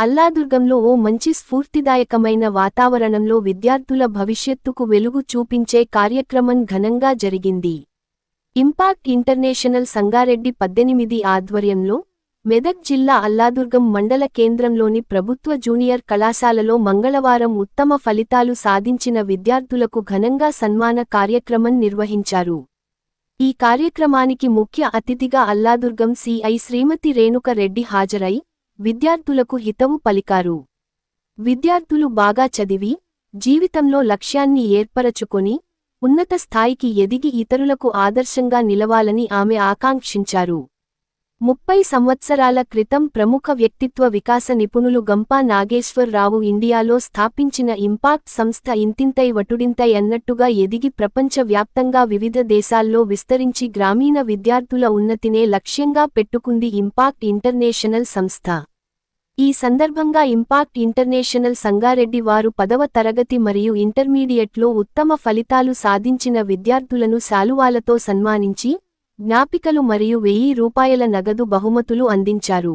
అల్లాదుర్గంలో ఓ మంచి స్ఫూర్తిదాయకమైన వాతావరణంలో విద్యార్థుల భవిష్యత్తుకు వెలుగు చూపించే కార్యక్రమం ఘనంగా జరిగింది. ఇంపాక్ట్ ఇంటర్నేషనల్ సంగారెడ్డి 18 ఆధ్వర్యంలో మెదక్ జిల్లా అల్లాదుర్గం మండల కేంద్రంలోని ప్రభుత్వ జూనియర్ కళాశాలలో మంగళవారం ఉత్తమ ఫలితాలు సాధించిన విద్యార్థులకు ఘనంగా సన్మాన కార్యక్రమం నిర్వహించారు. ఈ కార్యక్రమానికి ముఖ్య అతిథిగా అల్లాదుర్గం సిఐ శ్రీమతి రేణుక రెడ్డి హాజరై విద్యార్థులకు హితవు పలికారు. విద్యార్థులు బాగా చదివి జీవితంలో లక్ష్యాన్ని ఏర్పరచుకొని ఉన్నత స్థాయికి ఎదిగి ఇతరులకు ఆదర్శంగా నిలవాలని ఆమె ఆకాంక్షించారు. 30 సంవత్సరాల క్రితం ప్రముఖ వ్యక్తిత్వ వికాస నిపుణులు గంపా నాగేశ్వరరావు ఇండియాలో స్థాపించిన ఇంపాక్ట్ సంస్థ ఇంతింతై వటుడింతై అన్నట్టుగా ఎదిగి ప్రపంచ వ్యాప్తంగా వివిధ దేశాల్లో విస్తరించి గ్రామీణ విద్యార్థుల ఉన్నతినే లక్ష్యంగా పెట్టుకుంది ఇంపాక్ట్ ఇంటర్నేషనల్ సంస్థ. ఈ సందర్భంగా ఇంపాక్ట్ ఇంటర్నేషనల్ సంగారెడ్డి వారు 10వ తరగతి మరియు ఇంటర్మీడియట్లో ఉత్తమ ఫలితాలు సాధించిన విద్యార్థులను శాలువాలతో సన్మానించి జ్ఞాపికలు మరియు 1000 రూపాయల నగదు బహుమతులు అందించారు.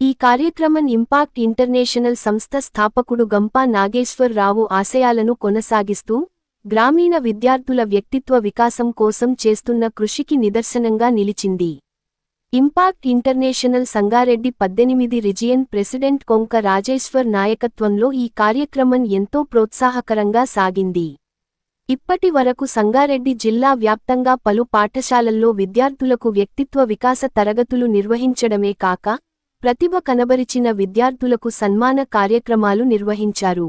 ఈ కార్యక్రమం ఇంపాక్ట్ ఇంటర్నేషనల్ సంస్థ స్థాపకుడు గంపా నాగేశ్వరరావు ఆశయాలను కొనసాగిస్తూ గ్రామీణ విద్యార్థుల వ్యక్తిత్వ వికాసం కోసం చేస్తున్న కృషికి నిదర్శనంగా నిలిచింది. Impact international Sangareddy 18 region president Konka Rajeshwar నాయకత్వంలో ఈ కార్యక్రమం ఎంతో ప్రోత్సాహకరంగా సాగింది. ఇప్పటి వరకు సంగారెడ్డి జిల్లా వ్యాప్తంగా పలు పాఠశాలల్లో విద్యార్థులకు వ్యక్తిత్వ వికాస తరగతులు నిర్వహించడమే కాక ప్రతిభ కనబరిచిన విద్యార్థులకు సన్మాన కార్యక్రమాలు నిర్వహించారు.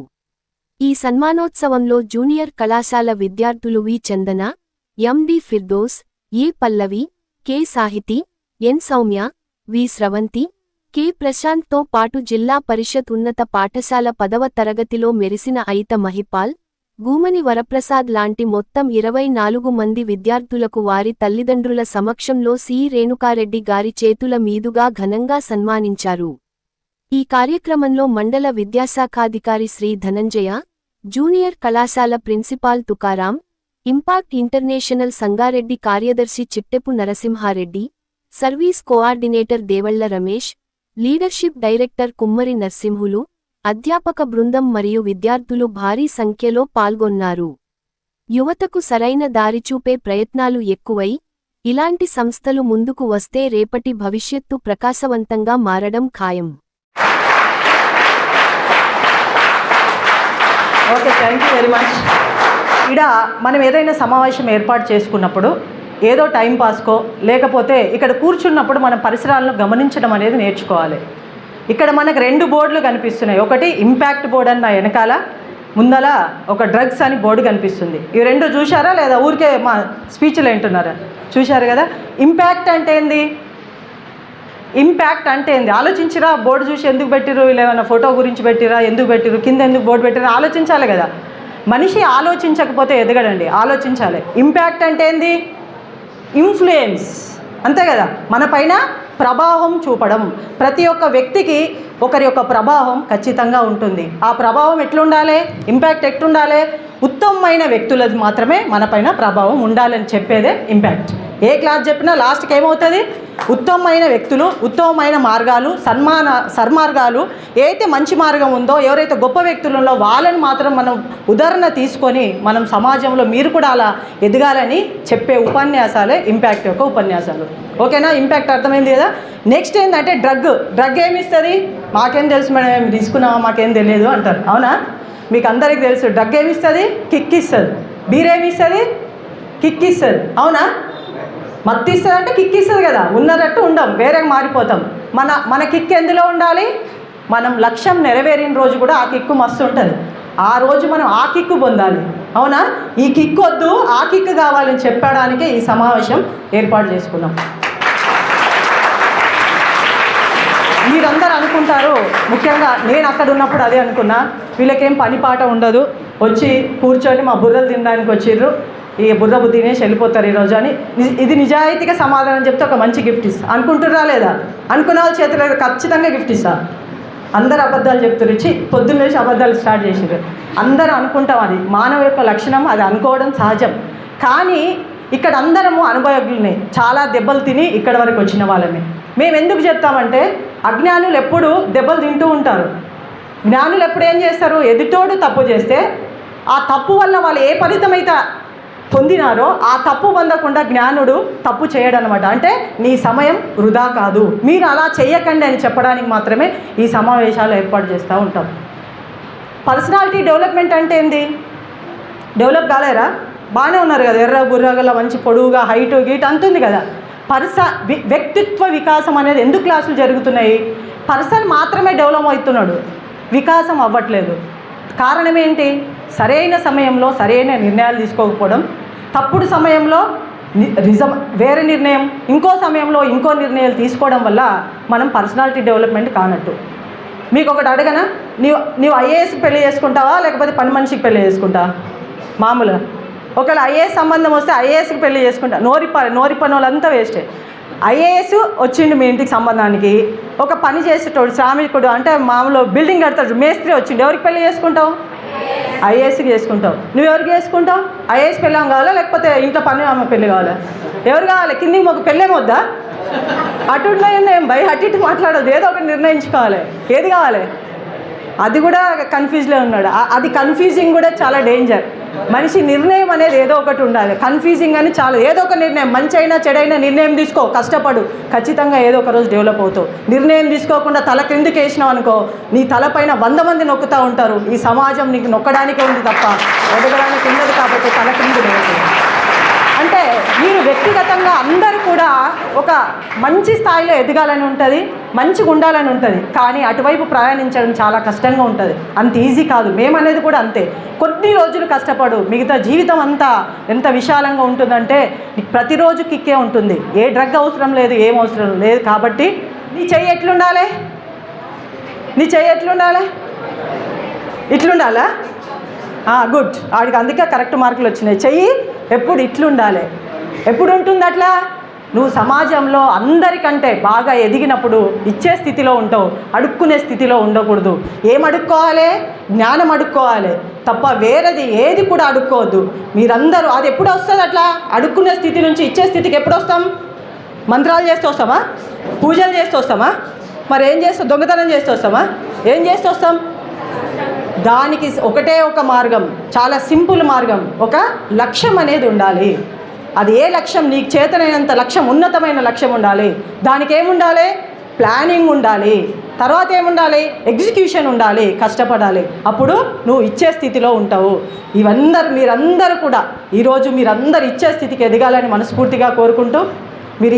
ఈ సన్మానోత్సవంలో జూనియర్ కళాశాల విద్యార్థులు వి చందన, ఎం.డి. ఫిర్దోస్, ఏ. పల్లవి, కె. సాహితి, ఎన్. సౌమ్య, వి. స్రవంతి, కె. ప్రశాంత్తో పాటు జిల్లా పరిషత్ ఉన్నత పాఠశాల 10వ తరగతిలో మెరిసిన అయిత మహిపాల్, గూమని వరప్రసాద్ లాంటి మొత్తం 24 మంది విద్యార్థులకు వారి తల్లిదండ్రుల సమక్షంలో సి. రేణుకారెడ్డి గారి చేతుల మీదుగా ఘనంగా సన్మానించారు. ఈ కార్యక్రమంలో మండల విద్యాశాఖాధికారి శ్రీ ధనంజయ, జూనియర్ కళాశాల principal Tukaram, impact international Sangareddy కార్యదర్శి Chittepu Narasimha Reddy, service coordinator Devalla Ramesh, leadership director Kummari Narsimhulu, అధ్యాపక బృందం మరియు విద్యార్థులు భారీ సంఖ్యలో పాల్గొన్నారు. యువతకు సరైన దారిచూపే ప్రయత్నాలు ఎక్కువై ఇలాంటి సంస్థలు ముందుకు వస్తే రేపటి భవిష్యత్తు ప్రకాశవంతంగా మారడం ఖాయం. Okay, thank you very much. ఇక్కడ మనం ఏదైనా సమావేశం ఏర్పాటు చేసుకున్నప్పుడు ఏదో టైం పాస్కో లేకపోతే ఇక్కడ కూర్చున్నప్పుడు మన పరిసరాలను గమనించడం అనేది నేర్చుకోవాలి. ఇక్కడ మనకు 2 బోర్డులు కనిపిస్తున్నాయి. ఒకటి ఇంపాక్ట్ బోర్డు అన్న వెనకాల, ముందల ఒక డ్రగ్స్ అని బోర్డు కనిపిస్తుంది. ఈ 2 చూశారా లేదా? ఊరికే మా స్పీచ్లు వింటున్నారా? చూశారు కదా. ఇంపాక్ట్ అంటే ఏంది? ఇంపాక్ట్ అంటే ఏంది? ఆలోచించిరా? బోర్డు చూసి ఎందుకు పెట్టిరు? ఇలా ఏమైనా ఫోటో గురించి పెట్టిరా? ఎందుకు పెట్టిరు? కింద ఎందుకు బోర్డు పెట్టిరా? ఆలోచించాలి కదా. మనిషి ఆలోచించకపోతే ఎదగడండి, ఆలోచించాలి. ఇంపాక్ట్ అంటే ఏంది? ఇన్ఫ్లుయెన్స్, అంతే కదా. మన పైన ప్రభావం చూపడం. ప్రతి ఒక్క వ్యక్తికి ఒకరి యొక్క ప్రభావం ఖచ్చితంగా ఉంటుంది. ఆ ప్రభావం ఎట్లుండాలి? ఇంపాక్ట్ ఎట్లుండాలి? ఉత్తమమైన వ్యక్తులది మాత్రమే మనపైన ప్రభావం ఉండాలని చెప్పేదే ఇంపాక్ట్. ఏ క్లాస్ చెప్పినా లాస్ట్కి ఏమవుతుంది? ఉత్తమమైన వ్యక్తులు, ఉత్తమమైన మార్గాలు, సన్మార్గాలు, ఏదైతే మంచి మార్గం ఉందో, ఎవరైతే గొప్ప వ్యక్తులు ఉన్నో వాళ్ళని మాత్రం మనం ఉదాహరణ తీసుకొని మనం సమాజంలో మీరు కూడా అలా ఎదగాలని చెప్పే ఉపన్యాసాలే ఇంపాక్ట్ యొక్క ఉపన్యాసాలు. ఓకేనా? ఇంపాక్ట్ అర్థమైంది కదా. నెక్స్ట్ ఏంటంటే డ్రగ్ ఏమి ఇస్తుంది? మాకేం తెలుసు మేడం, ఏమి తీసుకున్నామా మాకేం తెలియదు అంటారు. అవునా? మీకు అందరికీ తెలుసు. డ్రగ్ ఏమి ఇస్తుంది? కిక్ ఇస్తుంది. బీరేమి ఇస్తుంది? కిక్ ఇస్తుంది. అవునా? మత్తు ఇస్తుంది అంటే కిక్ ఇస్తుంది కదా. ఉన్నట్టు ఉండం, వేరే మారిపోతాం. మన కిక్ ఎందులో ఉండాలి? మనం లక్ష్యం నెరవేరిన రోజు కూడా ఆ కిక్కు మస్తు ఉంటుంది. ఆ రోజు మనం ఆ కిక్కు పొందాలి. అవునా? ఈ కిక్ వద్దు, ఆ కిక్ కావాలని చెప్పడానికే ఈ సమావేశం ఏర్పాటు చేసుకున్నాం. మీరందరూ అనుకుంటారు, ముఖ్యంగా నేను అక్కడ ఉన్నప్పుడు అదే అనుకున్నా, వీళ్ళకేం పని పాట ఉండదు, వచ్చి కూర్చొని మా బుర్రలు తినడానికి వచ్చిర్రు, ఈ బుర్ర బుద్ధి తినేసి వెళ్ళిపోతారు ఈరోజు అని. ఇది నిజాయితీగా సమాధానం చెప్తే ఒక మంచి గిఫ్ట్ ఇస్తా. అనుకుంటుర్రా లేదా? అనుకున్న వాళ్ళ చేతిలో ఖచ్చితంగా గిఫ్ట్ ఇస్తా. అందరు అబద్ధాలు చెప్తారు, ఇచ్చి పొద్దున్న లేచి అబద్ధాలు స్టార్ట్ చేసారు. అందరూ అనుకుంటాం, అది మానవ యొక్క లక్షణం, అది అనుకోవడం సహజం. కానీ ఇక్కడ అందరము అనుభవజ్ఞులనే, చాలా దెబ్బలు తిని ఇక్కడ వరకు వచ్చిన వాళ్ళమే. మేము ఎందుకు చెప్తామంటే అజ్ఞానులు ఎప్పుడు దెబ్బలు తింటూ ఉంటారు. జ్ఞానులు ఎప్పుడు ఏం చేస్తారు, ఎదుటోడు తప్పు చేస్తే ఆ తప్పు వల్ల వాళ్ళు ఏ ఫలితమైతే పొందినారో ఆ తప్పు పొందకుండా జ్ఞానుడు తప్పు చేయడనమాట. అంటే నీ సమయం వృధా కాదు, మీరు అలా చేయకండి అని చెప్పడానికి మాత్రమే ఈ సమావేశాలు ఏర్పాటు చేస్తూ ఉంటాం. పర్సనాలిటీ డెవలప్మెంట్ అంటే ఏంది? డెవలప్ కాలేరా? బాగానే ఉన్నారు కదా, ఎర్ర బుర్రగల మంచి పొడువుగా హైటు గీట్ అంతుంది కదా. వ్యక్తిత్వ వికాసం అనేది ఎందుకు క్లాసులు జరుగుతున్నాయి? పర్సన్ మాత్రమే డెవలప్ అవుతున్నాడు, వికాసం అవ్వట్లేదు. కారణం ఏంటి? సరైన సమయంలో సరైన నిర్ణయాలు తీసుకోకపోవడం, తప్పుడు సమయంలో వేరే నిర్ణయం, ఇంకో సమయంలో ఇంకో నిర్ణయాలు తీసుకోవడం వల్ల మనం పర్సనాలిటీ డెవలప్మెంట్ కానట్టు. మీకు ఒకటి అడగనా, నీవు ఐఏఎస్కి పెళ్లి చేసుకుంటావా లేకపోతే పని మనిషికి పెళ్లి చేసుకుంటావా? మామూలుగా ఒకవేళ ఐఏఎస్ సంబంధం వస్తే ఐఏఎస్కి పెళ్లి చేసుకుంటా. నోరిపని వాళ్ళంతా వేస్టే. ఐఏఎస్ వచ్చిండు మీ ఇంటికి సంబంధానికి, ఒక పని చేసేటోడు శ్రామికుడు అంటే మామూలు బిల్డింగ్ కడతాడు మేస్త్రి వచ్చిండు, ఎవరికి పెళ్లి చేసుకుంటావు? ఐఏఎస్కి చేసుకుంటావు. నువ్వు ఎవరికి చేసుకుంటావు? ఐఏఎస్ పెళ్ళాం కావాలా లేకపోతే ఇంట్లో పని ఆమె పెళ్ళి కావాలా? ఎవరు కావాలి? కిందికి మాకు పెళ్ళేమొద్దా? అటు ఏం భయ అటు ఇటు మాట్లాడదు, ఏదో ఒకటి నిర్ణయించుకోవాలి. ఏది కావాలి? అది కూడా కన్ఫ్యూజ్లో ఉన్నాడు. అది కన్ఫ్యూజింగ్ కూడా చాలా డేంజర్. మనిషి నిర్ణయం అనేది ఏదో ఒకటి ఉండాలి. కన్ఫ్యూజింగ్ అని చాలా, ఏదో ఒక నిర్ణయం, మంచి అయినా చెడైనా నిర్ణయం తీసుకో, కష్టపడు, ఖచ్చితంగా ఏదో ఒక రోజు డెవలప్ అవుతావు. నిర్ణయం తీసుకోకుండా తల క్రిందికి వేసినావు అనుకో, నీ తలపైన 100 మంది నొక్కుతూ ఉంటారు. ఈ సమాజం నీకు నొక్కడానికే ఉంది తప్ప ఎదగడానికి ఉండదు. కాబట్టి తల క్రింది వేస్తుంది. అంటే మీరు వ్యక్తిగతంగా అందరూ కూడా ఒక మంచి స్థాయిలో ఎదగాలని ఉంటుంది, మంచిగా ఉండాలని ఉంటుంది. కానీ అటువైపు ప్రయాణించడం చాలా కష్టంగా ఉంటుంది, అంత ఈజీ కాదు. మేమనేది కూడా అంతే. కొద్ది రోజులు కష్టపడు, మిగతా జీవితం అంతా ఎంత విశాలంగా ఉంటుందంటే ప్రతిరోజు కిక్కే ఉంటుంది. ఏ డ్రగ్ అవసరం లేదు, ఏం అవసరం లేదు. కాబట్టి నీ చెయ్యి ఎట్లుండాలి? నీ చెయ్యి ఎట్లుండాలి? ఇట్లుండాలా? గుడ్, వాడికి అందుకే కరెక్ట్ మార్కులు వచ్చినాయి. చెయ్యి ఎప్పుడు ఇట్లుండాలి. ఎప్పుడు ఉంటుంది అట్లా? నువ్వు సమాజంలో అందరికంటే బాగా ఎదిగినప్పుడు ఇచ్చే స్థితిలో ఉంటావు, అడుక్కునే స్థితిలో ఉండకూడదు. ఏం అడుక్కోవాలి? జ్ఞానం అడుక్కోవాలి తప్ప వేరేది ఏది కూడా అడుక్కోవద్దు. మీరందరూ అది ఎప్పుడు వస్తుంది అట్లా? అడుక్కునే స్థితి నుంచి ఇచ్చే స్థితికి ఎప్పుడు వస్తాం? మంత్రాలు చేస్తూ వస్తామా? పూజలు చేస్తూ వస్తామా? మరి ఏం చేస్తాం? దొంగతనం చేస్తూ వస్తామా? ఏం చేస్తూ వస్తాం? దానికి ఒకటే ఒక మార్గం, చాలా సింపుల్ మార్గం. ఒక లక్ష్యం అనేది ఉండాలి. అది ఏ లక్ష్యం? నీకు చేతనైనంత లక్ష్యం, ఉన్నతమైన లక్ష్యం ఉండాలి. దానికి ఏముండాలి? ప్లానింగ్ ఉండాలి. తర్వాత ఏముండాలి? ఎగ్జిక్యూషన్ ఉండాలి, కష్టపడాలి. అప్పుడు నువ్వు ఇచ్చే స్థితిలో ఉంటావు. మీరందరూ కూడా ఈరోజు మీరందరూ ఇచ్చే స్థితికి ఎదగాలని మనస్ఫూర్తిగా కోరుకుంటూ, మీరు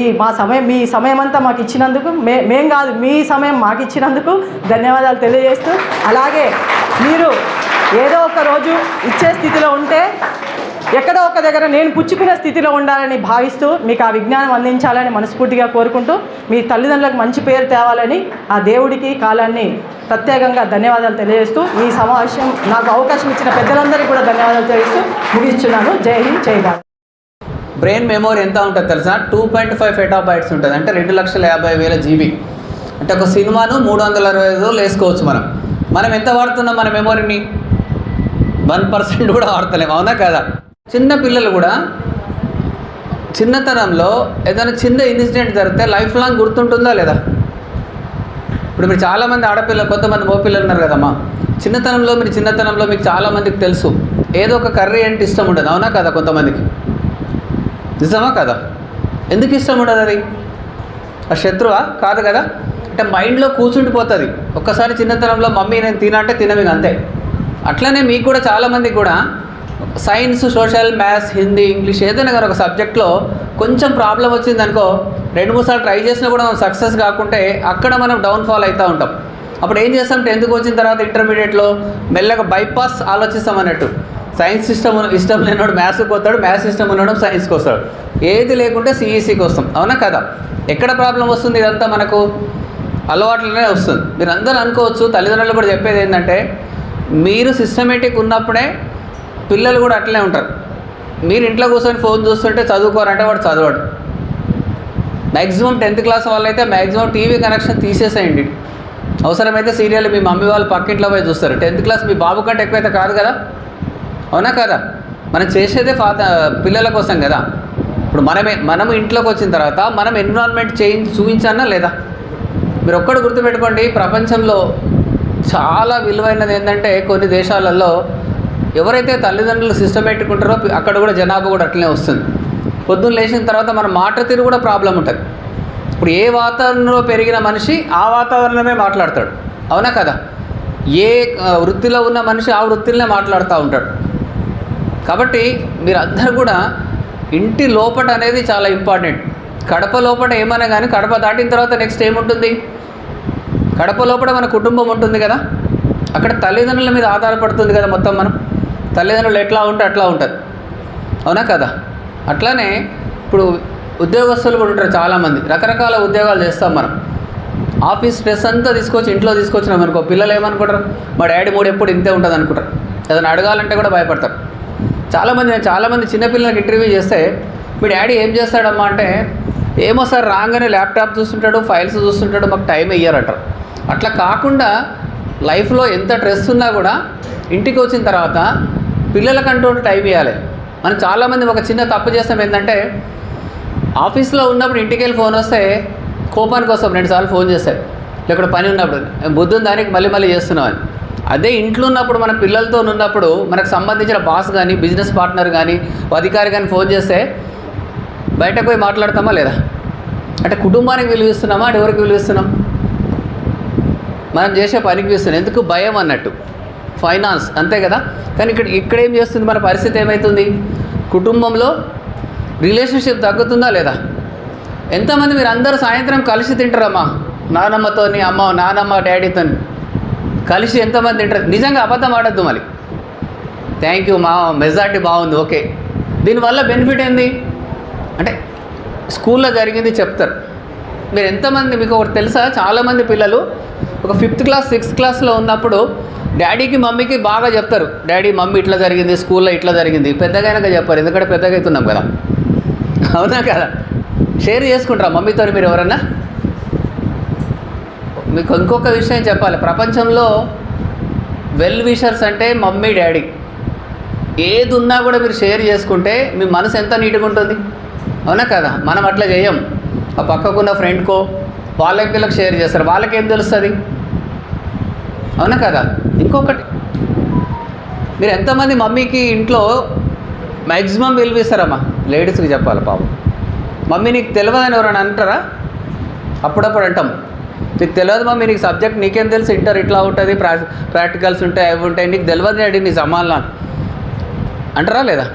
మీ సమయం అంతా మాకు ఇచ్చినందుకు, మేం కాదు మీ సమయం మాకు ఇచ్చినందుకు ధన్యవాదాలు తెలియజేస్తూ, అలాగే మీరు ఏదో ఒక రోజు ఇచ్చే స్థితిలో ఉంటే ఎక్కడో ఒక దగ్గర నేను పుచ్చుకునే స్థితిలో ఉండాలని భావిస్తూ మీకు ఆ విజ్ఞానం అందించాలని మనస్ఫూర్తిగా కోరుకుంటూ, మీ తల్లిదండ్రులకు మంచి పేరు తేవాలని ఆ దేవుడికి కాలాన్ని ప్రత్యేకంగా ధన్యవాదాలు తెలియజేస్తూ, ఈ సమావేశం నాకు అవకాశం ఇచ్చిన పెద్దలందరికీ కూడా ధన్యవాదాలు తెలియజేస్తూ ముగిస్తున్నాను. జై హింద్, జై భారత్. బ్రెయిన్ మెమొరీ ఎంత ఉంటుంది తెలుసా? 2.5 PB ఉంటుంది. అంటే 2,50,000 GB. అంటే ఒక సినిమాను 365 రోజులు వేసుకోవచ్చు. మనం ఎంత వాడుతున్నాం మన మెమొరీని? 1% కూడా వాడతలేము, అవునా కదా? చిన్న పిల్లలు కూడా చిన్నతనంలో ఏదైనా చిన్న ఇన్సిడెంట్ జరిగితే లైఫ్ లాంగ్ గుర్తుంటుందా లేదా? ఇప్పుడు మీరు చాలామంది ఆడపిల్లలు, కొంతమంది మగపిల్లలు ఉన్నారు కదమ్మా. చిన్నతనంలో మీకు చాలామందికి తెలుసు ఏదో ఒక కర్రీ అంటే ఇష్టం ఉండదు, అవునా కదా? కొంతమందికి నిజమా కదా? ఎందుకు ఇష్టం ఉండదు? అది ఆ శత్రువా? కాదు కదా. అంటే మైండ్లో కూర్చుండిపోతుంది. ఒక్కసారి చిన్నతనంలో మమ్మీ నేను తినంటే తినవి అంతే. అట్లనే మీకు కూడా చాలామందికి కూడా science, social, maths, Hindi, English ఏదైనా కానీ ఒక సబ్జెక్ట్లో కొంచెం ప్రాబ్లం వచ్చిందనుకో, 2-3 సార్లు ట్రై చేసినా కూడా మనం సక్సెస్ కాకుంటే అక్కడ మనం డౌన్ఫాల్ అవుతూ ఉంటాం. అప్పుడు ఏం చేస్తాం? 10th వచ్చిన తర్వాత ఇంటర్మీడియట్లో మెల్లగా బైపాస్ ఆలోచిస్తాం అన్నట్టు. సైన్స్ ఇష్టం లేనివాడు మ్యాథ్స్కి వస్తాడు, మ్యాథ్స్ ఇష్టం ఉన్నవాడు సైన్స్కి వస్తాడు, ఏది లేకుంటే సిఈసికి వస్తాం, అవునా కదా? ఎక్కడ ప్రాబ్లం వస్తుంది? ఇదంతా మనకు అలవాట్లనే వస్తుంది. మీరు అందరూ అనుకోవచ్చు, తల్లిదండ్రులు కూడా చెప్పేది ఏంటంటే, మీరు సిస్టమేటిక్ ఉన్నప్పుడే పిల్లలు కూడా అట్లనే ఉంటారు. మీరు ఇంట్లో కూర్చొని ఫోన్ చూస్తుంటే చదువుకోరంటే వాడు చదవడు. మ్యాక్సిమం 10th క్లాస్ వాళ్ళైతే మ్యాక్సిమం టీవీ కనెక్షన్ తీసేసేయండి. అవసరమైతే సీరియల్ మీ మమ్మీ వాళ్ళు పక్కింట్లో పోయి చూస్తారు. 10th క్లాస్ మీ బాబు కంటే ఎక్కువైతే కాదు కదా, అవునా కదా? మనం చేసేదే పిల్లల కోసం కదా. ఇప్పుడు మనము ఇంట్లోకి వచ్చిన తర్వాత మనం ఎన్విరాన్మెంట్ చేంజ్ చూపించానా లేదా? మీరు ఒక్కడు గుర్తుపెట్టుకోండి, ప్రపంచంలో చాలా విలువైనది ఏంటంటే కొన్ని దేశాలలో ఎవరైతే తల్లిదండ్రులు సిస్టమేటిక్ ఉంటారో అక్కడ కూడా జనాభా కూడా అట్లనే వస్తుంది. పొద్దున్న లేచిన తర్వాత మన మాట తీరు కూడా ప్రాబ్లం ఉంటుంది. ఇప్పుడు ఏ వాతావరణంలో పెరిగిన మనిషి ఆ వాతావరణమే మాట్లాడతాడు, అవునా కదా? ఏ వృత్తిలో ఉన్న మనిషి ఆ వృత్తిలోనే మాట్లాడుతూ ఉంటాడు. కాబట్టి మీరు అందరూ కూడా ఇంటి లోపట అనేది చాలా ఇంపార్టెంట్. కడప లోపల ఏమైనా కానీ కడప దాటిన తర్వాత నెక్స్ట్ ఏముంటుంది? కడప లోపల మన కుటుంబం ఉంటుంది కదా, అక్కడ తల్లిదండ్రుల మీద ఆధారపడుతుంది కదా మొత్తం. మనం తల్లిదండ్రులు ఎట్లా ఉంటే అట్లా ఉంటుంది, అవునా కదా? అట్లానే ఇప్పుడు ఉద్యోగస్తులు కూడా ఉంటారు చాలామంది, రకరకాల ఉద్యోగాలు చేస్తాం మనం. ఆఫీస్ స్ట్రెస్ అంతా తీసుకొచ్చి ఇంట్లో తీసుకొచ్చినాం అనుకో, పిల్లలు ఏమనుకుంటారు, మా డాడీ మూడు ఎప్పుడు ఇంతే ఉంటుంది అనుకుంటారు. ఏదైనా అడగాలంటే కూడా భయపడతారు. చాలామంది చిన్నపిల్లలకి ఇంటర్వ్యూ చేస్తే మీ డాడీ ఏం చేస్తాడమ్మా అంటే, ఏమో సార్ రాగానే ల్యాప్టాప్ చూస్తుంటాడు, ఫైల్స్ చూస్తుంటాడు, మాకు టైం ఇయ్యారంటారు. అట్లా కాకుండా లైఫ్లో ఎంత స్ట్రెస్ ఉన్నా కూడా ఇంటికి వచ్చిన తర్వాత పిల్లలకంటూ టైం ఇవ్వాలి. మనం చాలామంది ఒక చిన్న తప్పు చేస్తాం ఏంటంటే, ఆఫీస్లో ఉన్నప్పుడు ఇంటికి వెళ్ళి ఫోన్ వస్తే కోపానికి వస్తాం, 2 సార్లు ఫోన్ చేస్తాం, లేకపోతే పని ఉన్నప్పుడు బుద్ధి దానికి మళ్ళీ చేస్తున్నామని. అదే ఇంట్లో ఉన్నప్పుడు మన పిల్లలతో ఉన్నప్పుడు మనకు సంబంధించిన బాస్ కానీ బిజినెస్ పార్ట్నర్ కానీ అధికారి కానీ ఫోన్ చేస్తే బయటకు పోయి మాట్లాడతామా లేదా? అంటే కుటుంబానికి విలువిస్తున్నామా, అటు ఎవరికి విలువిస్తున్నాం? మనం చేసే పనికి విలువిస్తున్నాం. ఎందుకు? భయం అన్నట్టు, ఫైనాన్స్, అంతే కదా. కానీ ఇక్కడ ఏం చేస్తుంది మన పరిస్థితి? ఏమవుతుంది? కుటుంబంలో రిలేషన్షిప్ తగ్గుతుందా లేదా? ఎంతమంది మీరు అందరూ సాయంత్రం కలిసి తింటారమ్మా, నానమ్మతోని, నానమ్మ డాడీతో కలిసి ఎంతమంది తింటారు? నిజంగా అబద్ధం ఆడద్దు. మళ్ళీ థ్యాంక్ యూ, మా మెజార్టీ బాగుంది, ఓకే. దీనివల్ల బెనిఫిట్ ఏంది అంటే స్కూల్లో జరిగింది చెప్తారు. మీరు ఎంతమంది, మీకు ఒకటి తెలుసా, చాలామంది పిల్లలు ఒక 5th క్లాస్ 6th క్లాస్లో ఉన్నప్పుడు డాడీకి మమ్మీకి బాగా చెప్తారు, డాడీ మమ్మీ ఇట్లా జరిగింది, స్కూల్లో ఇట్లా జరిగింది. పెద్దగానే చెప్పారు, ఎందుకంటే పెద్దగా అవుతున్నాం కదా, అవునా కదా? షేర్ చేసుకుంటారా మమ్మీతో మీరు ఎవరన్నా? మీకు ఇంకొక విషయం చెప్పాలి, ప్రపంచంలో వెల్ విషర్స్ అంటే మమ్మీ డాడీ. ఏది ఉన్నా కూడా మీరు షేర్ చేసుకుంటే మీ మనసు ఎంత నీట్గా ఉంటుంది, అవునా కదా? మనం అట్లా చేయం. ఆ పక్కకున్న ఫ్రెండ్కో వాళ్ళకి షేర్ చేస్తారు, వాళ్ళకేం తెలుస్తుంది, అవునా కదా? ఇంకొకటి, మీరు ఎంతమంది మమ్మీకి ఇంట్లో మ్యాక్సిమం విలువిస్తారమ్మా? లేడీస్కి చెప్పాలి పాపం. మమ్మీ నీకు తెలియదని ఎవరైనా అంటారా? అప్పుడప్పుడు అంటాం, నీకు తెలియదు మమ్మీ, నీకు సబ్జెక్ట్ నీకేం తెలుసు, ఇంటర్ ఇట్లా ఉంటుంది, ప్రాక్టికల్స్ ఉంటాయి, అవి ఉంటాయి, నీకు తెలియదు డాడీ నీ సమాన్లా అంటారా లేదా?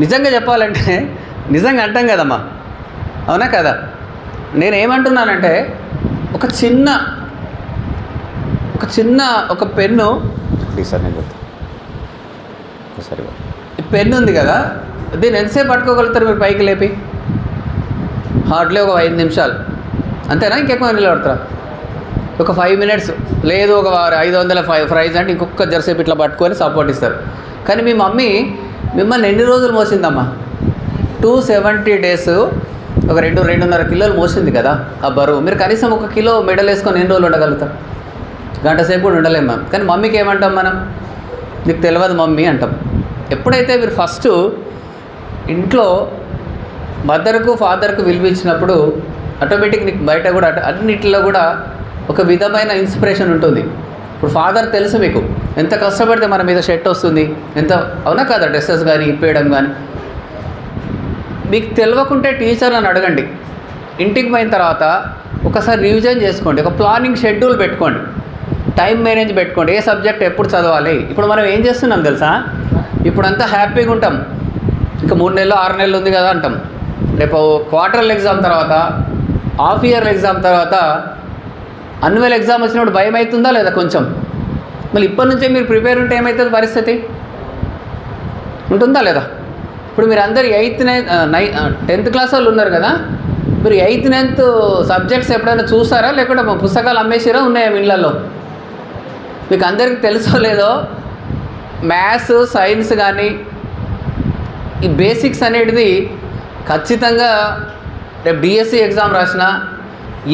నిజంగా చెప్పాలంటే నిజంగా అంటాం కదమ్మా, అవునా కదా? నేనేమంటున్నానంటే ఒక పెన్ను, సార్ నేను చెప్తాను, ఈ పెన్ను ఉంది కదా, దీన్ని ఎంతసేపు పట్టుకోగలుగుతారు మీరు పైకి లేపి? హార్డ్లీ ఒక 5 నిమిషాలు, అంతేనా? ఇంకెక్కువ నిలబడతారా? ఒక 5 మినిట్స్, లేదు ఒక 500 ఫ్రైజ్ అంటే ఇంకొక జరసేపు ఇట్లా పట్టుకొని సపోర్ట్ ఇస్తారు. కానీ మీ మమ్మీ మిమ్మల్ని ఎన్ని రోజులు మోసిందమ్మా? 270 days, ఒక 2-2.5 కిలోలు మోసింది కదా ఆ బరువు. మీరు కనీసం 1 కిలో మెడల్ వేసుకొని ఎన్ని రోజులు ఉండగలుగుతాం? గంట సేపు కూడా ఉండలేము మ్యామ్. కానీ మమ్మీకి ఏమంటాం మనం? నీకు తెలియదు మమ్మీ అంటాం. ఎప్పుడైతే మీరు ఫస్ట్ ఇంట్లో మదర్కు ఫాదర్కు విలువించినప్పుడు ఆటోమేటిక్ నీకు బయట కూడా అన్నింటిలో కూడా ఒక విధమైన ఇన్స్పిరేషన్ ఉంటుంది. ఇప్పుడు ఫాదర్ తెలుసు మీకు ఎంత కష్టపడితే మన మీద షర్ట్ వస్తుంది, ఎంత, అవునా కదా? డ్రెస్సెస్ కానీ ఇప్పేయడం కానీ. మీకు తెలియకుంటే టీచర్లను అడగండి. ఇంటికి పోయిన తర్వాత ఒకసారి రివిజన్ చేసుకోండి, ఒక ప్లానింగ్ షెడ్యూల్ పెట్టుకోండి, టైం మేనేజ్ పెట్టుకోండి, ఏ సబ్జెక్ట్ ఎప్పుడు చదవాలి. ఇప్పుడు మనం ఏం చేస్తున్నాం తెలుసా? ఇప్పుడంతా హ్యాపీగా ఉంటాం, ఇంకా 3 నెలలు 6 నెలలు ఉంది కదా అంటాం. రేపు క్వార్టర్ల ఎగ్జామ్ తర్వాత, హాఫ్ ఇయర్ల ఎగ్జామ్ తర్వాత, అన్యువల్ ఎగ్జామ్ వచ్చినప్పుడు భయం అవుతుందా లేదా కొంచెం? మళ్ళీ ఇప్పటి నుంచే మీరు ప్రిపేర్ ఉంటే ఏమవుతుంది పరిస్థితి? ఉంటుందా లేదా? ఇప్పుడు మీరు అందరు 8th 10th క్లాస్ వాళ్ళు ఉన్నారు కదా, మీరు 8th 9th సబ్జెక్ట్స్ ఎప్పుడైనా చూస్తారా, లేకుంటే పుస్తకాలు అమ్మేసిరా ఉన్నాయా ఇళ్ళల్లో? మీకు అందరికీ తెలుసో లేదో, మ్యాథ్స్ సైన్స్ కానీ ఈ బేసిక్స్ అనేది ఖచ్చితంగా రేపు డిఎస్సి ఎగ్జామ్ రాసినా,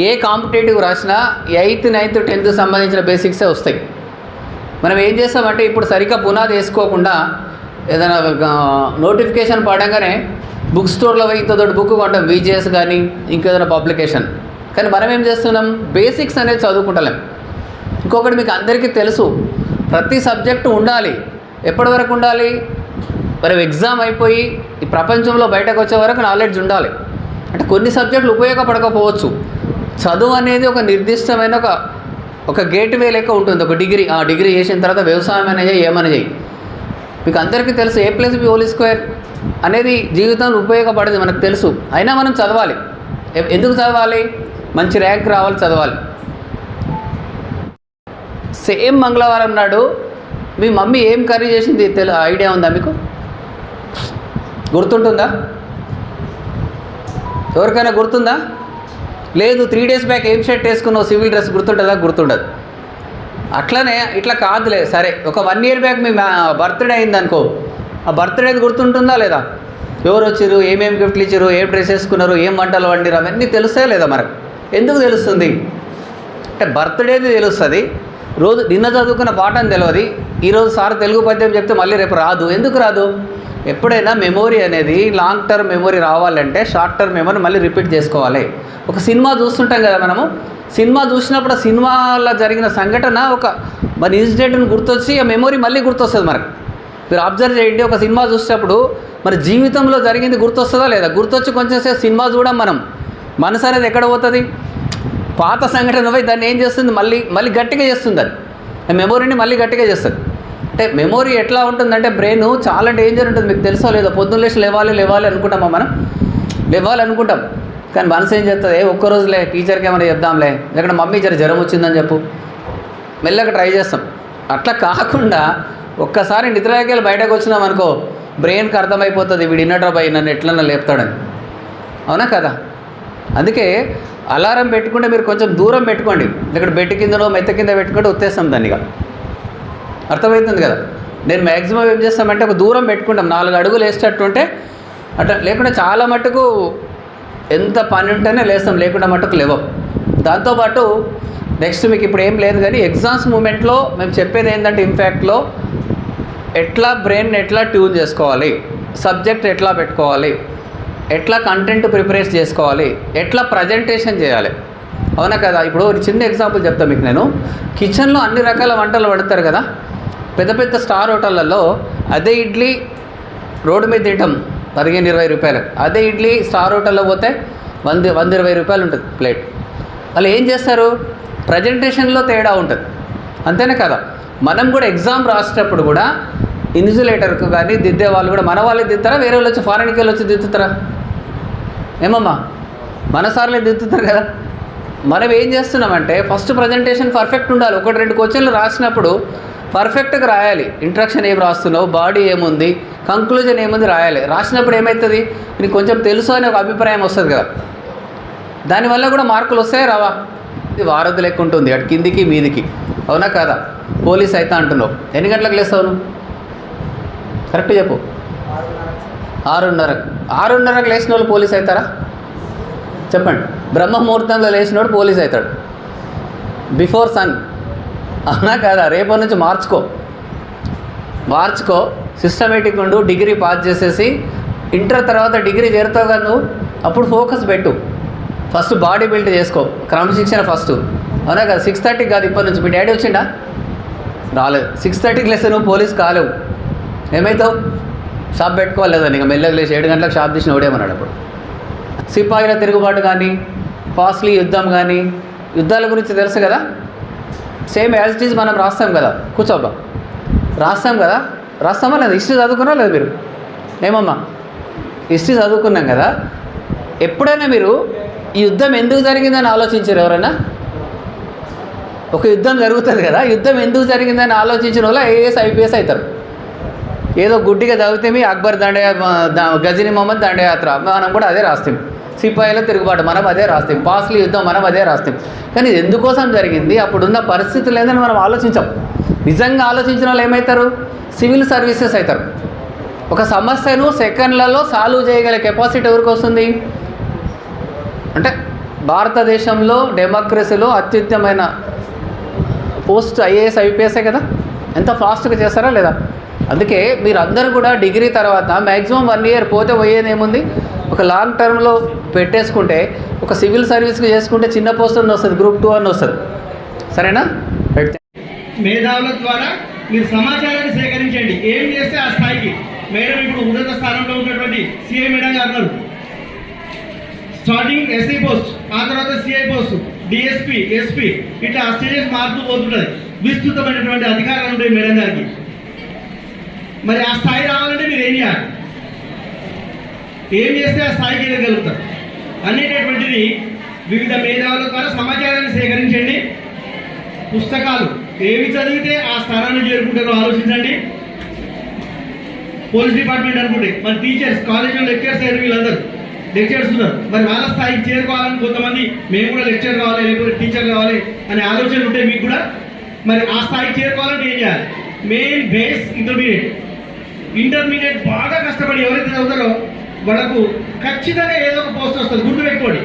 ఏ కాంపిటేటివ్ రాసినా 8th 9th 10th సంబంధించిన బేసిక్సే వస్తాయి. మనం ఏం చేస్తామంటే ఇప్పుడు సరిగ్గా పునాది వేసుకోకుండా ఏదైనా నోటిఫికేషన్ పడంగానే బుక్ స్టోర్లో పోయి ఇంత దొడ్డు బుక్ కొంటాం, విజిఎస్ కానీ ఇంకేదైనా పబ్లికేషన్. కానీ మనం ఏం చేస్తున్నాం, బేసిక్స్ అనేది చదువుకుంటలేం. ఇంకొకటి మీకు అందరికీ తెలుసు, ప్రతి సబ్జెక్టు ఉండాలి. ఎప్పటి వరకు ఉండాలి? మరి ఎగ్జామ్ అయిపోయి ఈ ప్రపంచంలో బయటకు వచ్చే వరకు నాలెడ్జ్ ఉండాలి. అంటే కొన్ని సబ్జెక్టులు ఉపయోగపడకపోవచ్చు. చదువు అనేది ఒక నిర్దిష్టమైన ఒక గేట్వే లెక్క ఉంటుంది. ఒక డిగ్రీ చేసిన తర్వాత వ్యవసాయం అనేది ఏమని చేయి. మీకు అందరికీ తెలుసు A+B² అనేది జీవితంలో ఉపయోగపడేది మనకు తెలుసు. అయినా మనం చదవాలి. ఎందుకు చదవాలి? మంచి ర్యాంక్ రావాలి, చదవాలి. సేమ్ మంగళవారం నాడు మీ మమ్మీ ఏం కర్రీ చేసింది ఐడియా ఉందా మీకు? గుర్తుంటుందా? ఎవరికైనా గుర్తుందా? లేదు. 3 days బ్యాక్ ఏం షర్ట్ వేసుకున్నావు, సివిల్ డ్రెస్ గుర్తుంటుందా? గుర్తుండదు. అట్లనే ఇట్లా కాదులే, సరే ఒక 1 year బ్యాక్ మీ బర్త్డే అయిందనుకో, ఆ బర్త్డేది గుర్తుంటుందా లేదా? ఎవరు వచ్చారు, ఏమేమి గిఫ్ట్లు ఇచ్చారు, ఏం డ్రెస్ వేసుకున్నారు, ఏం వంటలు వండిరు, అవన్నీ తెలుస్తాయా లేదా మనకు? ఎందుకు తెలుస్తుంది అంటే బర్త్డేది తెలుస్తుంది, రోజు నిన్న చదువుకున్న పాఠం తెలియదు, ఈరోజు సార్ తెలుగు పద్యం చెప్తే మళ్ళీ రేపు రాదు. ఎందుకు రాదు? ఎప్పుడైనా మెమొరీ అనేది లాంగ్ టర్మ్ మెమొరీ రావాలంటే షార్ట్ టర్మ్ మెమొరీ మళ్ళీ రిపీట్ చేసుకోవాలి. ఒక సినిమా చూస్తుంటాం కదా మనము, సినిమా చూసినప్పుడు ఆ సినిమాలో జరిగిన సంఘటన ఒక మన ఇన్సిడెంట్ని గుర్తొచ్చి ఆ మెమొరీ మళ్ళీ గుర్తొస్తుంది మనకు. మీరు అబ్జర్వ్ చేయండి, ఒక సినిమా చూసినప్పుడు మన జీవితంలో జరిగింది గుర్తొస్తుందా లేదా? గుర్తొచ్చి కొంచెంసేపు సినిమా చూడం మనం, మనసు అనేది ఎక్కడ పోతుంది? పాత సంఘటన పోయి దాన్ని ఏం చేస్తుంది, మళ్ళీ గట్టిగా చేస్తుంది. అది మెమొరీని మళ్ళీ గట్టిగా చేస్తుంది. అంటే మెమొరీ ఎట్లా ఉంటుందంటే బ్రెయిన్ చాలా డేంజర్ ఉంటుంది. మీకు తెలుసో లేదో, పొద్దున్న లేచి లేవాలి అనుకుంటామా మనం? లేవాలనుకుంటాం, కానీ మనసు ఏం చేస్తుంది, ఒక్కరోజులే టీచర్కి ఏమైనా చెప్దాంలే, లేకపోతే మమ్మీ జ్వరం వచ్చిందని చెప్పు, మెల్లగా ట్రై చేస్తాం. అట్లా కాకుండా ఒక్కసారి నిద్రలోకి బయటకు వచ్చినాం అనుకో, బ్రెయిన్కి అర్థమైపోతుంది వీడు ఇన్నట్రా నన్ను ఎట్లన్నా లేపుతాడని. అవునా కదా? అందుకే అలారం పెట్టుకుంటే మీరు కొంచెం దూరం పెట్టుకోండి, ఇక్కడ బెడ్ కిందనో మెత్త కింద పెట్టుకుంటే ఉత్తేస్తాం దాన్నిగా. అర్థమవుతుంది కదా? నేను మ్యాక్సిమం ఏం చేస్తామంటే ఒక దూరం పెట్టుకుంటాం, 4 అడుగులు వేసేటట్టు ఉంటే అట్లా, లేకుండా చాలా మట్టుకు ఎంత పని ఉంటేనే లేస్తాం, లేకుండా మట్టుకు లేవం. దాంతోపాటు నెక్స్ట్ మీకు ఇప్పుడు ఏం లేదు కానీ ఎగ్జామ్స్ మూమెంట్లో మేము చెప్పేది ఏంటంటే ఇంపాక్ట్లో ఎట్లా బ్రెయిన్ ఎట్లా ట్యూన్ చేసుకోవాలి, సబ్జెక్ట్ ఎట్లా పెట్టుకోవాలి, ఎట్లా కంటెంట్ ప్రిపరేట్ చేసుకోవాలి, ఎట్లా ప్రజెంటేషన్ చేయాలి. అవునా కదా? ఇప్పుడు ఒక చిన్న ఎగ్జాంపుల్ చెప్తాను మీకు. నేను కిచెన్లో అన్ని రకాల వంటలు వండుతారు కదా, పెద్ద స్టార్ హోటళ్ళల్లో అదే ఇడ్లీ రోడ్డు మీద తింటాం 15-20 రూపాయలు. అదే ఇడ్లీ స్టార్ హోటల్లో పోతే 120 రూపాయలు ఉంటుంది ప్లేట్. వాళ్ళు ఏం చేస్తారు, ప్రజెంటేషన్లో తేడా ఉంటుంది. అంతేనే కదా? మనం కూడా ఎగ్జామ్ రాసేటప్పుడు కూడా ఇన్సులేటర్కు కానీ దిద్దే వాళ్ళు కూడా మన వాళ్ళే దిద్దుతారా, వేరే వాళ్ళు వచ్చి ఫారెన్కి వెళ్ళి వచ్చి దిద్దుతారా? ఏమమ్మా, మన సార్లే దిద్దుతారు కదా. మనం ఏం చేస్తున్నామంటే ఫస్ట్ ప్రజెంటేషన్ పర్ఫెక్ట్ ఉండాలి. 1-2 క్వశ్చన్లు రాసినప్పుడు పర్ఫెక్ట్గా రాయాలి. ఇంట్రడక్షన్ ఏం రాస్తున్నావు, బాడీ ఏముంది, కంక్లూజన్ ఏముంది రాయాలి. రాసినప్పుడు ఏమవుతుంది, నీకు కొంచెం తెలుసు అనే ఒక అభిప్రాయం వస్తుంది కదా, దానివల్ల కూడా మార్కులు వస్తాయి రావా? ఇది వారధి లెక్క ఉంటుంది, అటు కిందికి మీదికి. అవునా కదా? పోలీస్ అయితే అంటున్నావు, ఎన్ని గంటలకు లేస్తావు నువ్వు? కరెక్ట్ చెప్పు. 6:30కు లేచిన వాళ్ళు పోలీస్ అవుతారా? చెప్పండి. బ్రహ్మముహూర్తంలో లేచినోడు పోలీస్ అవుతాడు, బిఫోర్ సన్. అవునా కదా? రేపటి నుంచి మార్చుకో, సిస్టమేటిక్ ఉండు. డిగ్రీ పాస్ చేసేసి ఇంటర్ తర్వాత డిగ్రీ చేరుతావు కదా నువ్వు, అప్పుడు ఫోకస్ పెట్టు. ఫస్ట్ బాడీ బిల్డ్ చేసుకో, క్రమశిక్షణ ఫస్ట్. అవునా కదా? 6:30కి కాదు ఇప్పటి నుంచి. మీ డాడీ వచ్చిండా? రాలేదు. 6:30కి లేస్తే నువ్వు పోలీస్ కాలేవు. ఏమవుతావు? షాప్ పెట్టుకోవాలి లేదా? నీకు మెల్లగా లేచి 7 గంటలకు షాప్ తీసిన ఓడేమన్నాడు. అప్పుడు సిపాయిల తిరుగుబాటు కానీ, కాస్ట్లీ యుద్ధం కానీ, యుద్ధాల గురించి తెలుసు కదా. సేమ్ యాజ్ ఇట్ ఈజ్ మనం రాస్తాం కదా. కూర్చోబ్బా, రాస్తాం కదా. రాస్తామా లేదా? హిస్టరీ చదువుకున్నా లేదా మీరు? ఏమమ్మా, హిస్టరీ చదువుకున్నాం కదా. ఎప్పుడైనా మీరు ఈ యుద్ధం ఎందుకు జరిగిందని ఆలోచించారు ఎవరైనా? ఒక యుద్ధం జరుగుతుంది కదా, యుద్ధం ఎందుకు జరిగిందని ఆలోచించిన వాళ్ళు ఐఏఎస్ ఐపీఎస్ అవుతారు. ఏదో గుడ్డిగా చదివితే మీ అక్బర్ గజనీ మహమ్మద్ దండయాత్ర మనం కూడా అదే రాస్తాం. సిపాయిల తిరుగుబాటు మనం అదే రాస్తాం. పాస్లీ యుద్ధం మనం అదే రాస్తాం. కానీ ఇది ఎందుకోసం జరిగింది, అప్పుడున్న పరిస్థితులు ఏందని మనం ఆలోచించాం. నిజంగా ఆలోచించిన వాళ్ళు ఏమవుతారు? సివిల్ సర్వీసెస్ అవుతారు. ఒక సమస్యను సెకండ్లలో సాల్వ్ చేయగల కెపాసిటీ ఎవరికి వస్తుంది అంటే భారతదేశంలో డెమోక్రసీలో అత్యుత్తమైన పోస్ట్ ఐఏఎస్ ఐపీఎస్ఏ కదా. ఎంత ఫాస్ట్గా చేస్తారా లేదా? అందుకే మీరు అందరూ కూడా డిగ్రీ తర్వాత మ్యాక్సిమం 1 year పోతే పోయేదేముంది, ఒక లాంగ్ టర్మ్లో పెట్టేసుకుంటే ఒక సివిల్ సర్వీస్కి చేసుకుంటే చిన్న పోస్ట్ అని వస్తుంది, గ్రూప్ 2 అని వస్తుంది. సరేనా? రైట్. మేధావుల ద్వారా మీరు సమాచారాన్ని సేకరించండి. ఏం చేస్తే ఆ స్థాయికి మేడం ఇప్పుడు ఉన్నత స్థానంలో ఉన్నటువంటి సిఐ మేడం గారు ఉన్నారు. స్టార్టింగ్ ఎస్ఐ పోస్ట్, ఆ తర్వాత సిఐ పోస్ట్, డిఎస్పీ, ఎస్పీ, ఇట్లా స్టేజెస్ మారుతూ పోతుంటుంది. విస్తృతమైనటువంటి అధికారాలు ఉంటాయి మేడం గారికి. మరి ఆ స్థాయి రావాలంటే మీరు ఏం చేయాలి, ఏం చేస్తే ఆ స్థాయికి ఎదగలుగుతారు అనేటటువంటిది వివిధ మేధావుల ద్వారా సమాచారాన్ని సేకరించండి. పుస్తకాలు ఏవి చదివితే ఆ స్థానాన్ని చేరుకుంటారో ఆలోచించండి. పోలీస్ డిపార్ట్మెంట్ అనుకుంటే మన టీచర్స్, కాలేజీలో లెక్చర్స్ అయ్యారు, వీళ్ళందరూ లెక్చర్స్ ఉన్నారు. మరి వాళ్ళ స్థాయికి చేరుకోవాలని కొంతమంది మేము కూడా లెక్చర్ కావాలి, లేకపోతే టీచర్ కావాలి అనే ఆలోచనలు ఉంటాయి మీకు కూడా. మరి ఆ స్థాయికి చేరుకోవాలంటే ఏం చేయాలి? మెయిన్ బేస్ ఇంటర్మీడియట్ బాగా కష్టపడి ఎవరైతే చదువుతారో వాళ్ళకు ఖచ్చితంగా ఏదో ఒక పోస్ట్ వస్తుంది. గుర్తుపెట్టుకోండి,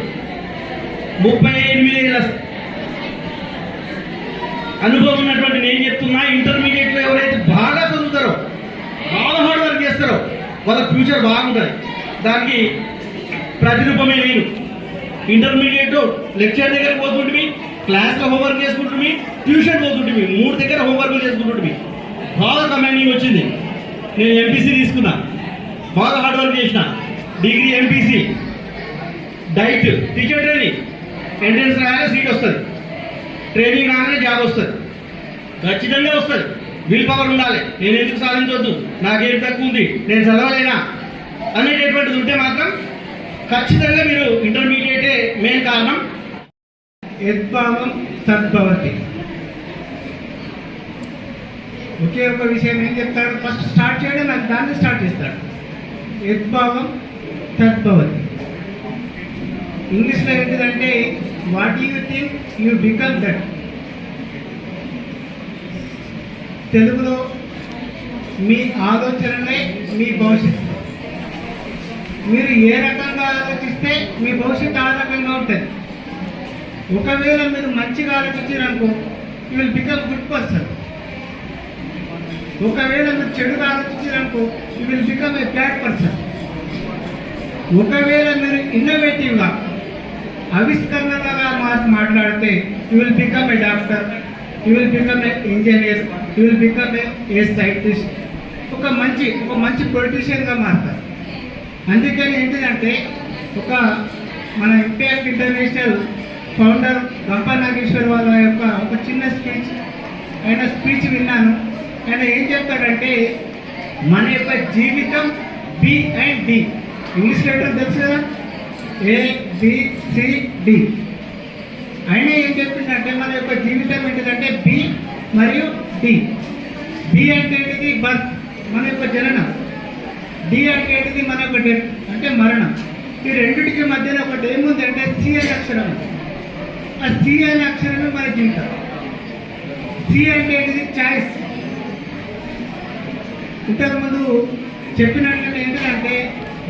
38 ఏళ్ళ అనుభవం ఉన్నటువంటి నేను చెప్తున్నా, ఇంటర్మీడియట్లో ఎవరైతే బాగా చదువుతారో, బాగా హార్డ్ వర్క్ చేస్తారో వాళ్ళ ఫ్యూచర్ బాగుంటుంది. దానికి ప్రతిరూపమే నేను. ఇంటర్మీడియట్ లెక్చర్ దగ్గర పోతుంటే, క్లాస్లో హోంవర్క్ చేసుకుంటుంది, ట్యూషన్ పోతుంటే, 3 దగ్గర హోంవర్క్ చేసుకుంటుంది. బాగా కమాండింగ్ వచ్చింది. నేను ఎంపీసీ తీసుకున్నా, బాగా హార్డ్ వర్క్ చేసిన, degree MPC, diet, teacher training, entrance రాగానే సీట్ వస్తుంది, ట్రైనింగ్ రాగానే జాబ్ వస్తుంది, ఖచ్చితంగా వస్తుంది. విల్ పవర్ ఉండాలి. నేను ఎందుకు సాధించవద్దు, నాకేం తక్కువ ఉంది, నేను చదవలేనా అనేటటువంటిది ఉంటే మాత్రం ఖచ్చితంగా మీరు ఇంటర్మీడియటే మెయిన్ కారణం. యద్భావం తద్భవతి. ఒకే ఒక విషయం ఏం చెప్తాడు, ఫస్ట్ స్టార్ట్ చేయడం అది దాన్ని స్టార్ట్ చేస్తాడు. యద్భావం తద్భవతి. ఇంగ్లీష్లో ఏంటిదంటే what you think you become that. తెలుగులో మీ ఆలోచనలే మీ భవిష్యత్తు. మీరు ఏ రకంగా ఆలోచిస్తే మీ భవిష్యత్తు ఆ రకంగా ఉంటుంది. ఒకవేళ మీరు మంచిగా ఆలోచించారనుకో, you will become good person. ఒకవేళ మీరు చెడుగా ఆలోచించారనుకో, you will become a bad person. ఒకవేళ మీరు ఇన్నోవేటివ్గా, ఆవిష్కరణగా మాట్లాడితే you will become a doctor, you will become a engineer, you will become a scientist, ఒక మంచి పొలిటీషియన్గా మారుతారు. అందుకని ఏంటిదంటే మన ఇంపాక్ట్ ఇంటర్నేషనల్ ఫౌండర్ గంప నాగేశ్వర్ వాళ్ళ యొక్క ఒక చిన్న స్పీచ్, ఆయన స్పీచ్ విన్నాను. ఆయన ఏం చెప్తాడంటే మన యొక్క జీవితం B and D. English letter తెలుసు కదా, ABCD. ఆయన ఏం చెప్పిందంటే మన యొక్క జీవితం ఏంటిదంటే బి మరియు డి. బి అంటే ఏంటిది? బర్త్, మన యొక్క జననం. డి అంటే ఏంటిది? మన యొక్క డెత్, అంటే మరణం. ఈ రెండింటికి మధ్యలో ఒకటి ఏముందంటే సి అనే అక్షరం. ఆ సి అనే అక్షరమే మన జీవితం. సి అంటే ఏంటిది? చాయిస్. ఇంతకుముందు చెప్పినట్టు ఏంటంటే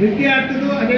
విద్యార్థులు అదే